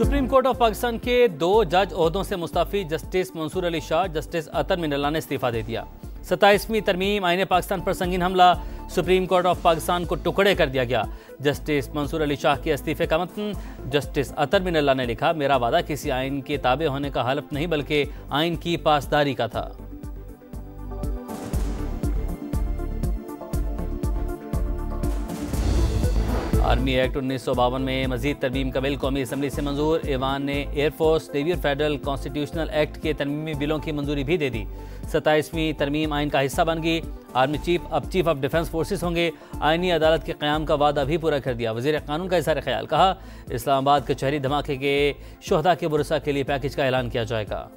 Supreme court of Pakistan के 2 जज ओहदों से मुस्तफी जस्टिस मंसूर अली शाह, जस्टिस अतर मिनल्ला ने इस्तीफा दे दिया। 27वीं तरमीम आईन पाकिस्तान पर संगीन हमला, सुप्रीम कोर्ट ऑफ पाकिस्तान को टुकड़े कर दिया गया। जस्टिस मंसूर अली शाह के इस्तीफे का मतन जस्टिस अतर मिनल्ला ने लिखा, मेरा वादा किसी आइन के ताबे होने का हलफ नहीं बल्कि आइन की पासदारी का था। आर्मी एक्ट 1952 में मजीद तरमीम का बिल कौमी असम्बली से मंजूर। ईवान ने एयरफोर्स, नेवी और फेडरल कॉन्स्टिट्यूशनल एक्ट के तरमीमी बिलों की मंजूरी भी दे दी। 27वीं तरमीम आइन का हिस्सा बन गई। आर्मी चीफ अब चीफ ऑफ डिफेंस फोर्सेस होंगे। आइनी अदालत के क़याम का वादा भी पूरा कर दिया। वज़ीर कानून का इज़हार ख्याल, कहा इस्लामाबाद के शहरी धमाके के शुहदा के बुरसा के लिए पैकेज का ऐलान किया जाएगा।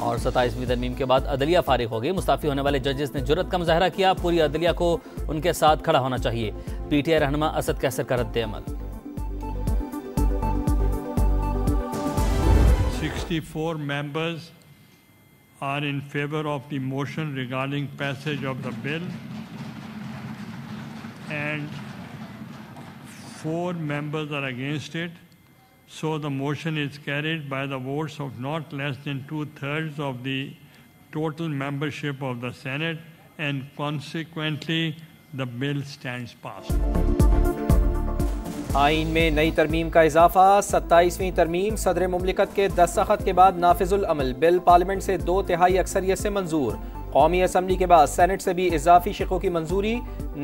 और 27वीं तरमीम के बाद अदलिया फारिग हो गई। मुस्ताफी होने वाले जजेस ने जुर्रत का मुजाहरा किया, पूरी अदलिया को उनके साथ खड़ा होना चाहिए। पीटीआई रहनुमा असद कैसर का रद्द-ए-अमल। 64 members are in favor of the motion regarding passage of the bill and 4 members are against it. So the motion is carried by the votes of not less than 2/3 of the total membership of the Senate, and consequently the bill stands passed. आइन में नई तरमीम का इजाफा। 27वीं तरमीम सदर मुमलिकत के दस्तखत के बाद नाफिजुल अमल। बिल पार्लियामेंट से 2/3 अक्सरियत से मंजूर। कौमी असम्बली के बाद सेनेट से भी इजाफी शिकों की मंजूरी।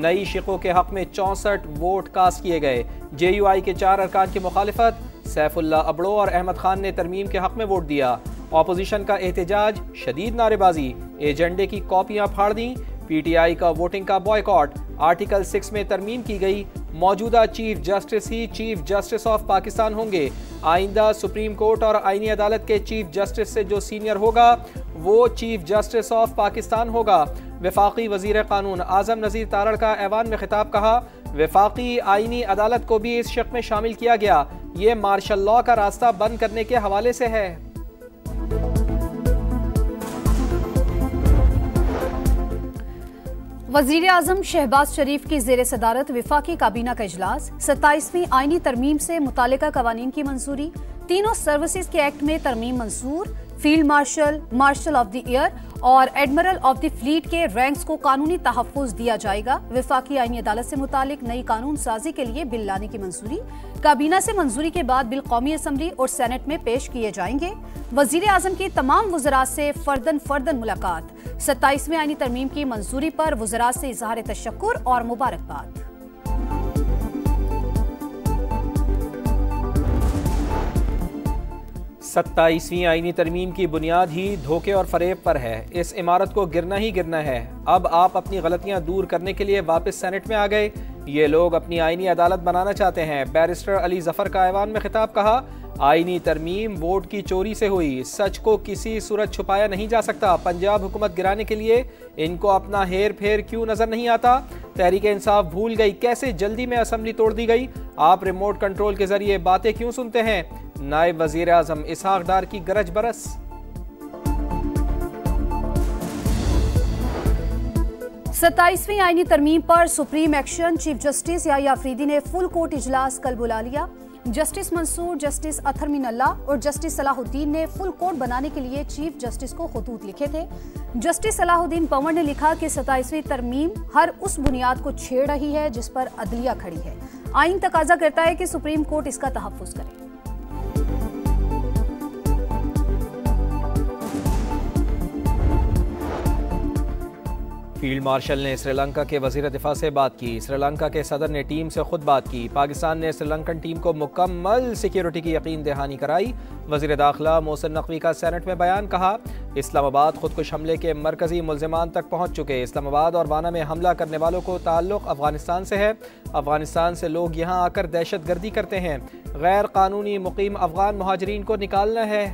नई शिकों के हक में 64 वोट कास्ट किए गए। JUI के 4 अरकान की मुखालिफत। सैफुल्ला अबड़ो और अहमद खान ने तरमीम के हक में वोट दिया। अपोजिशन का एहतजाज, शदीद नारेबाजी, एजेंडे की कॉपियां फाड़ दी। PTI का वोटिंग का बॉयकॉट। आर्टिकल 6 में तरमीम की गई, मौजूदा chief justice he chief justice of Pakistan होंगे। आइंदा सुप्रीम कोर्ट और आईनी अदालत के चीफ जस्टिस से जो सीनियर होगा वो चीफ जस्टिस ऑफ पाकिस्तान होगा। वफाकी वजीर कानून आजम नज़ीर तारड़ का ऐवान में खिताब, कहा वफाकी आईनी अदालत को भी इस शक में शामिल किया गया। ये मार्शल लॉ का रास्ता बंद करने के हवाले से है। वज़ीर आज़म शहबाज शरीफ की ज़ेर सदारत वफाकी काबीना का इजलास। 27वीं आइनी तरमीम से मुतालिका कवानीन की मंजूरी। तीनों सर्विसेज के एक्ट में तरमीम मंजूर। Field marshal, marshal of the year और एडमिरल ऑफ द फ्लीट के रैंक्स को कानूनी तहफ़्फ़ुज़ दिया जाएगा। वफाकी आईनी अदालत से मुतालिक नई कानून साजी के लिए बिल लाने की मंजूरी। काबीना से मंजूरी के बाद बिल कौमी असम्बली और सेनेट में पेश किए जाएंगे। वज़ीर आज़म की तमाम वज़रा से फर्दन मुलाकात। 27वीं आईनी तरमीम की मंजूरी पर वज़रा से इज़हार तशक्कुर और मुबारकबाद। 27वीं आईनी तरमीम की बुनियाद ही धोखे और फरेब पर है। इस इमारत को गिरना ही गिरना है। अब आप अपनी गलतियां दूर करने के लिए वापस सेनेट में आ गए। ये लोग अपनी आईनी अदालत बनाना चाहते हैं। बैरिस्टर अली जफर का ऐवान में खिताब, कहा आईनी तरमीम वोट की चोरी से हुई, सच को किसी सूरत छुपाया नहीं जा सकता। पंजाब हुकूमत गिराने के लिए इनको अपना हेर फेर क्यों नजर नहीं आता? तहरीक इंसाफ भूल गई कैसे जल्दी में असम्बली तोड़ दी गई। आप रिमोट कंट्रोल के जरिए बातें क्यों सुनते हैं? नायब वजीर आजम इसहाक डार की गरज बरस। सत्ताईसवीं आईनी तरमीम पर supreme action. Chief justice Yahya Afridi ने फुल कोर्ट इजलास कल बुला लिया। जस्टिस मंसूर, जस्टिस अतर मिनल्ला और जस्टिस सलाहुद्दीन ने फुल कोर्ट बनाने के लिए चीफ जस्टिस को खतूत लिखे थे। जस्टिस सलाहुद्दीन पंवर ने लिखा कि 27वीं तरमीम हर उस बुनियाद को छेड़ रही है जिस पर अदलिया खड़ी है। आइन तकाजा करता है कि सुप्रीम कोर्ट इसका तहफ़्फ़ुज़ करे। फील्ड मार्शल ने श्रीलंका के वज़ीर दिफा से बात की। श्रीलंका के सदर ने टीम से खुद बात की। पाकिस्तान ने श्रीलंकन टीम को मुकम्मल सिक्योरिटी की यकीन दहानी कराई। वज़ीर दाखिला मोहसिन नकवी का सेनेट में बयान, कहा इस्लामाबाद खुदकुश हमले के मरकजी मुल्ज़िमान तक पहुँच चुके। इस्लामाबाद और वाना में हमला करने वालों को ताल्लुक़ अफगानिस्तान से है। अफगानिस्तान से लोग यहाँ आकर दहशत गर्दी करते हैं। गैर कानूनी मुकीम अफगान मुहाजिरीन को निकालना है।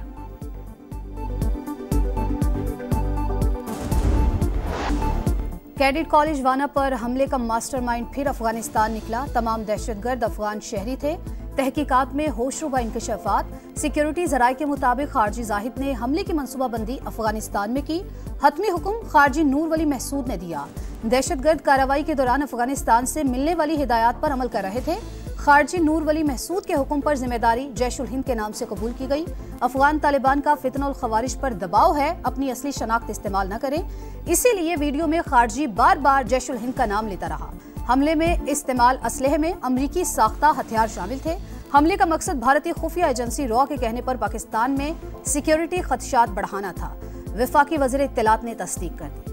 कैडेट कॉलेज वाना पर हमले का मास्टरमाइंड फिर अफगानिस्तान निकला। तमाम दहशतगर्द अफगान शहरी थे। तहकीकात में होशरुबा इंकशाफात। सिक्योरिटी जराये के मुताबिक खारजी जाहिद ने हमले की मनसूबाबंदी अफगानिस्तान में की। हतमी हुक्म खारजी नूर वली महसूद ने दिया। दहशतगर्द कार्रवाई के दौरान अफगानिस्तान से मिलने वाली हिदायत पर अमल कर रहे थे। खारजी नूर वली महसूद के हुक्म पर जिम्मेदारी जैश उल हिंद के नाम से कबूल की गई। अफगान तालिबान का फितना और खवारिज पर दबाव है, अपनी असली शनाख्त इस्तेमाल न करें, इसीलिए वीडियो में खारजी बार बार जैश उल हिंद का नाम लेता रहा। हमले में इस्तेमाल असलहे में अमरीकी साख्ता हथियार शामिल थे। हमले का मकसद भारतीय खुफिया एजेंसी रॉ के कहने पर पाकिस्तान में सिक्योरिटी खदशात बढ़ाना था। वफाकी वज़ीर इत्तलात ने तस्दीक कर दी।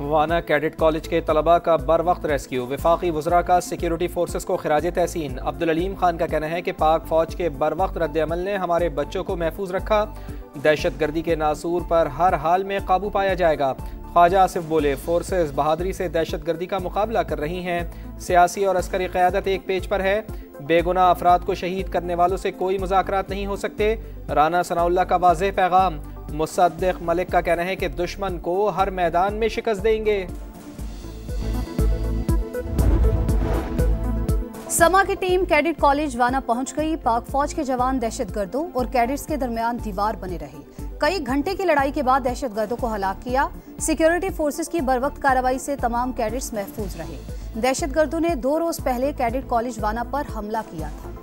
वाना कैडेट कॉलेज के तलबा का बर वक्त रेस्क्यू। वफाकी वज़रा का सिक्योरिटी फोर्सेस को खिराज तहसीन। अब्दुल अलीम खान का कहना है कि पाक फौज के बर वक्त रद्द अमल ने हमारे बच्चों को महफूज रखा। दहशत गर्दी के नासूर पर हर हाल में काबू पाया जाएगा। ख्वाजा आसिफ बोले, फोर्सेस बहादुरी से दहशत गर्दी का मुकाबला कर रही हैं। सियासी और अस्करी क़यादत एक पेज पर है। बेगुनाह अफराद को शहीद करने वालों से कोई मुज़ाकरात नहीं हो सकते। राना सनाउल्लाह का वाज़ेह पैगाम। मुसद्दिक मलिक का कहना है कि दुश्मन को हर मैदान में शिकस्त देंगे। समा की टीम कैडेट कॉलेज वाना पहुंच गई। पाक फौज के जवान दहशतगर्दों और कैडेट्स के दरमियान दीवार बने रहे। कई घंटे की लड़ाई के बाद दहशतगर्दों को हलाक किया। सिक्योरिटी फोर्सेस की बरवक्त कार्रवाई से तमाम कैडेट्स महफूज रहे। दहशतगर्दों ने 2 रोज पहले कैडेट कॉलेज वाना पर हमला किया था।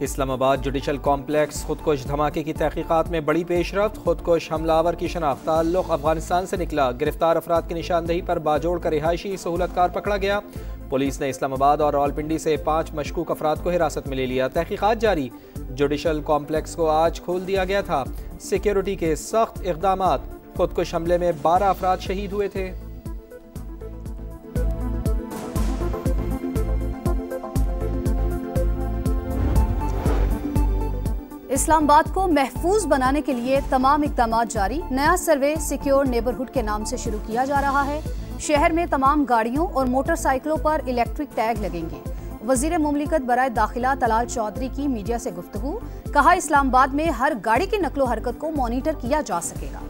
इस्लामाबाद जुडिशल कॉम्प्लेक्स खुदकुश धमाके की तहकीकात में बड़ी पेशरफ्त। खुदकुश हमलावर की शनाख्त ताल्लुक अफगानिस्तान से निकला। गिरफ्तार अफराद की निशानदही पर बाजोड़ का रिहायशी सहूलतकार पकड़ा गया। पुलिस ने इस्लामाबाद और रावलपिंडी से 5 मशकूक अफराद को हिरासत में ले लिया। तहकीकात जारी। जुडिशल कॉम्प्लेक्स को आज खोल दिया गया था। सिक्योरिटी के सख्त इक़दामात। खुदकुश हमले में 12 अफराद शहीद हुए थे। इस्लामाबाद को महफूज बनाने के लिए तमाम इक़दामात जारी। नया सर्वे सिक्योर नेबरहुड के नाम से शुरू किया जा रहा है। शहर में तमाम गाड़ियों और मोटरसाइकिलों पर इलेक्ट्रिक टैग लगेंगे। वज़ीर मुमलिकत बराए दाखिला तलाल चौधरी की मीडिया से गुफ्तगू। कहा, इस्लामाबाद में हर गाड़ी की नकलो हरकत को मॉनिटर किया जा सकेगा।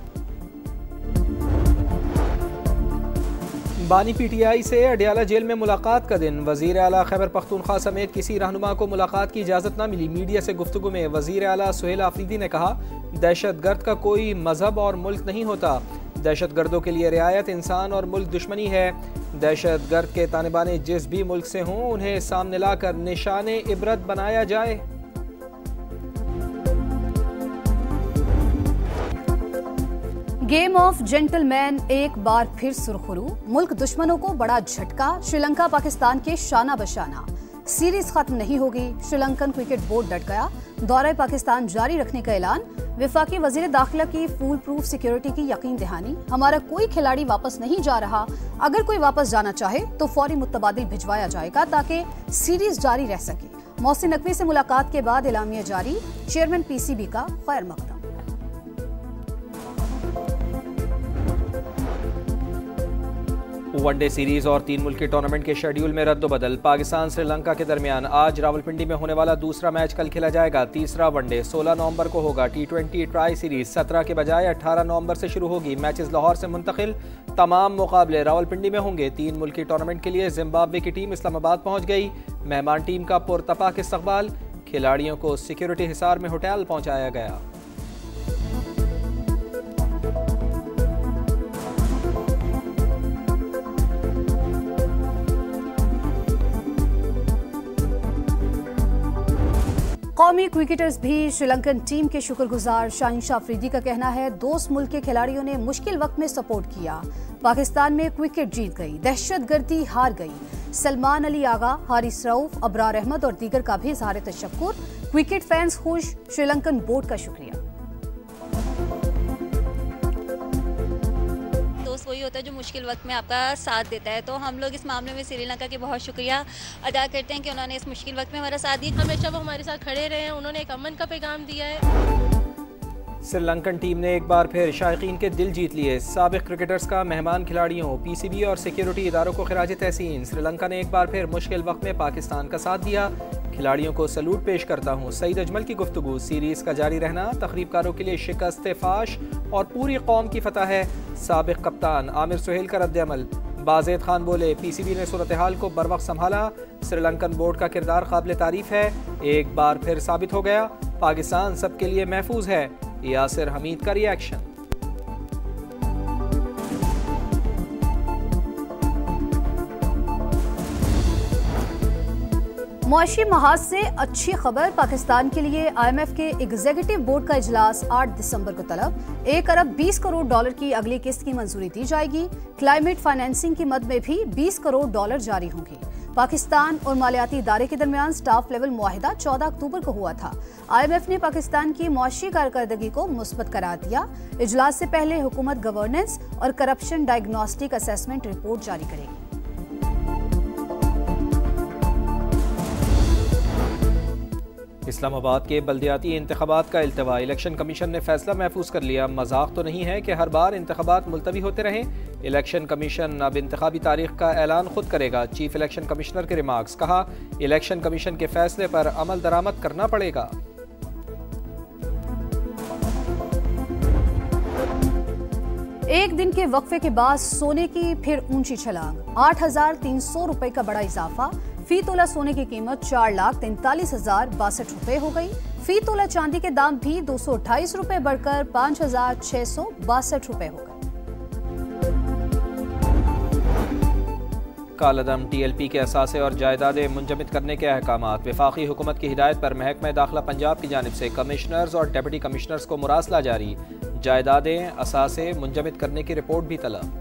बानी पीटीआई से अडियाला जेल में मुलाकात का दिन। वज़ीर आला खैबर पख्तूनख्वा समेत किसी रहनुमा को मुलाकात की इजाज़त न मिली। मीडिया से गुफ्तगू में वज़ीर आला सुहेल आफरीदी ने कहा, दहशतगर्द का कोई मजहब और मुल्क नहीं होता। दहशतगर्दों के लिए रियायत इंसान और मुल्क दुश्मनी है। दहशतगर्द के तालिबान जिस भी मुल्क से हों, उन्हें सामने लाकर निशाने इबरत बनाया जाए। गेम ऑफ जेंटलमैन एक बार फिर सुरखरू। मुल्क दुश्मनों को बड़ा झटका। श्रीलंका पाकिस्तान के शाना बशाना। सीरीज खत्म नहीं होगी। श्रीलंकन क्रिकेट बोर्ड डट गया। दौरे पाकिस्तान जारी रखने का ऐलान। वफाकी वजीर दाखिला की फूल प्रूफ सिक्योरिटी की यकीन दहानी। हमारा कोई खिलाड़ी वापस नहीं जा रहा। अगर कोई वापस जाना चाहे तो फौरी मुतबादिल भिजवाया जाएगा ताकि सीरीज जारी रह सके। मोहसिन नकवी से मुलाकात के बाद एलामिया जारी। चेयरमैन पीसीबी का खैर मकदम। वनडे सीरीज और 3 मुल्की टूर्नामेंट के शेड्यूल में रद्दोबदल। पाकिस्तान श्रीलंका के दरमियान आज रावलपिंडी में होने वाला दूसरा मैच कल खेला जाएगा। तीसरा वनडे 16 नवंबर को होगा। T20 ट्राई सीरीज 17 के बजाय 18 नवंबर से शुरू होगी। मैचेस लाहौर से मुंतकिल। तमाम मुकाबले रावलपिंडी में होंगे। 3 मुल्की टूर्नामेंट के लिए जिम्बाब्वे की टीम इस्लामाबाद पहुंच गई। मेहमान टीम का पुरतपाक इस्तकबाल। खिलाड़ियों को सिक्योरिटी हिसार में होटल पहुंचाया गया। कौमी क्रिकेटर्स भी श्रीलंकन टीम के शुक्रगुजार। शाहिन आफरीदी का कहना है, दोस्त मुल्क के खिलाड़ियों ने मुश्किल वक्त में सपोर्ट किया। पाकिस्तान में क्रिकेट जीत गई, दहशतगर्दी हार गई। सलमान अली आगा, हारिस रऊफ, अबरार अहमद और दीगर का भी इज़हार तशक्कुर। क्रिकेट फैंस खुश, श्रीलंकन बोर्ड का शुक्रिया। दोस्त वही होता है जो मुश्किल वक्त में आपका साथ देता है, तो हम लोग इस मामले में श्रीलंका के बहुत शुक्रिया अदा करते हैं कि उन्होंने इस मुश्किल वक्त में हमारा साथ दिया। हमेशा वो हमारे साथ खड़े रहे हैं, उन्होंने एक अमन का पैगाम दिया है। श्रीलंकन टीम ने एक बार फिर शायकीन के दिल जीत लिए। साबिक क्रिकेटर्स का मेहमान खिलाड़ियों, पीसीबी और सिक्योरिटी इदारों को खिराज तहसीन। श्रीलंका ने एक बार फिर मुश्किल वक्त में पाकिस्तान का साथ दिया। खिलाड़ियों को सलूट पेश करता हूँ। सईद अजमल की गुफ्तगू, सीरीज का जारी रहना तकरीबकारों के लिए शिकस्त फाश और पूरी कौम की फतह है। साबिक कप्तान आमिर सुहेल का रद्द-ए-अमल। बाज़ेद खान बोले, पीसीबी ने सूरत हाल को बर वक्त संभाला। श्रीलंकन बोर्ड का किरदार काबिल तारीफ है, एक बार फिर साबित हो गया पाकिस्तान सबके लिए महफूज है। यासिर हमीद का रिएक्शन। मुआशी महाज से अच्छी खबर, पाकिस्तान के लिए IMF के एग्जीक्यूटिव बोर्ड का इजलास 8 दिसंबर को तलब। 1 अरब 20 करोड़ डॉलर की अगली किस्त की मंजूरी दी जाएगी। क्लाइमेट फाइनेंसिंग की मद में भी 20 करोड़ डॉलर जारी होंगे। पाकिस्तान और मालियाती इदारे के दरमियान स्टाफ लेवल मुआहिदा 14 अक्टूबर को हुआ था। IMF ने पाकिस्तान की मुआशी कारकर्दगी को मुस्बत करार दिया। इजलास से पहले हुकूमत गवर्नेंस और करप्शन डायग्नोस्टिक असेसमेंट रिपोर्ट जारी करेगी। इस्लामाबाद के बल्दियाती इंतखाबात का इल्तवा, इलेक्शन कमीशन ने फैसला महफूज कर लिया। मजाक तो नहीं है कि हर बार इंतखाबात मुलतवी होते रहें। इलेक्शन कमीशन अब इंतखाबी तारीख का ऐलान खुद करेगा। चीफ इलेक्शन कमिश्नर के रिमार्क्स, कहा इलेक्शन कमीशन के फैसले पर अमल दरामद करना पड़ेगा। एक दिन के वक्फे के बाद सोने की फिर ऊंची छलांग, 8,300 रुपए का बड़ा इजाफा। फी तोला सोने की कीमत 4,43,062 रुपए हो गई। फी तोला चांदी के दाम भी 228 रुपए बढ़कर 5,662 रुपए हो गए। कालादम TLP के असासे और जायदादें मुंजमद करने के अहकामात। वफाकी हुकूमत की हिदायत पर महकमा दाखिला पंजाब की जानिब से कमिश्नर्स और डिप्टी कमिश्नर्स को मुरासला जारी। जायदादें असासे मुंजमद करने की रिपोर्ट भी तलब।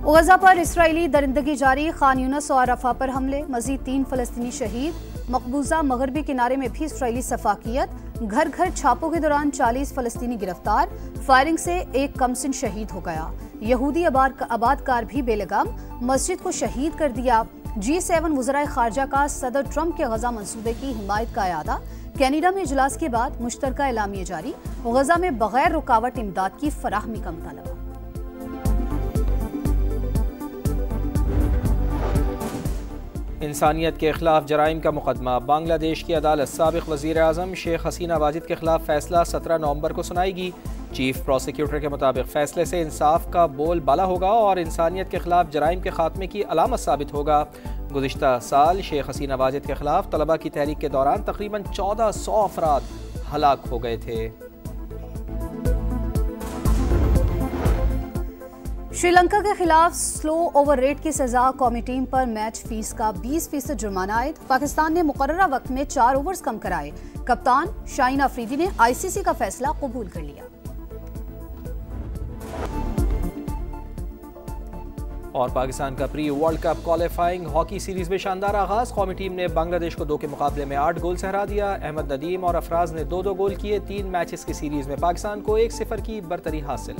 गजा पर इसराइली दरिंदगी जारी, खान यूनस और रफा पर हमले, मजीद 3 फलस्तीनी शहीद। मकबूजा मगरबी किनारे में भी इसराइली सफाकियत। घर घर छापों के दौरान 40 फलस्तीनी गिरफ्तार। फायरिंग से एक कमसिन शहीद हो गया। यहूदी आबादकार भी बेलगाम, मस्जिद को शहीद कर दिया। G7 वज़राए खारजा का सदर ट्रंप के गजा मंसूबे की हिमायत का इरादा। कैनेडा में इजलास के बाद मुश्तरका एलामिया जारी। गजा में बगैर रुकावट इमदाद की फराहमी का मुतालबा। इंसानियत के खिलाफ जराइम का मुकदमा, बांग्लादेश की अदालत साबिक वज़ीर आज़म शेख हसीना वाजिद के खिलाफ फैसला 17 नवंबर को सुनाएगी। चीफ प्रोसिक्यूटर के मुताबिक फैसले से इंसाफ का बोल बाला होगा और इंसानियत के खिलाफ जराइम के खात्मे की अलामत साबित होगा। गुज़िश्ता साल शेख हसीना वाजिद के खिलाफ तलबा की तहरीक के दौरान तकरीबन 1400 अफराद हलाक हो गए थे। श्रीलंका के खिलाफ स्लो ओवर रेट की सजा, कौमी टीम पर मैच फीस का 20% जुर्माना आयद। पाकिस्तान ने मुकर्ररा वक्त में 4 ओवर्स कम कराए। कप्तान शाहीन अफरीदी ने ICC का फैसला कबूल कर लिया। और पाकिस्तान का pre world cup qualifying hockey series में शानदार आगाज। कौमी टीम ने बांग्लादेश को 2 के मुकाबले में 8 गोल से हरा दिया। अहमद नदीम और अफराज ने 2-2 गोल किए। 3 मैचेस की सीरीज में पाकिस्तान को 1-0 की बरतरी हासिल।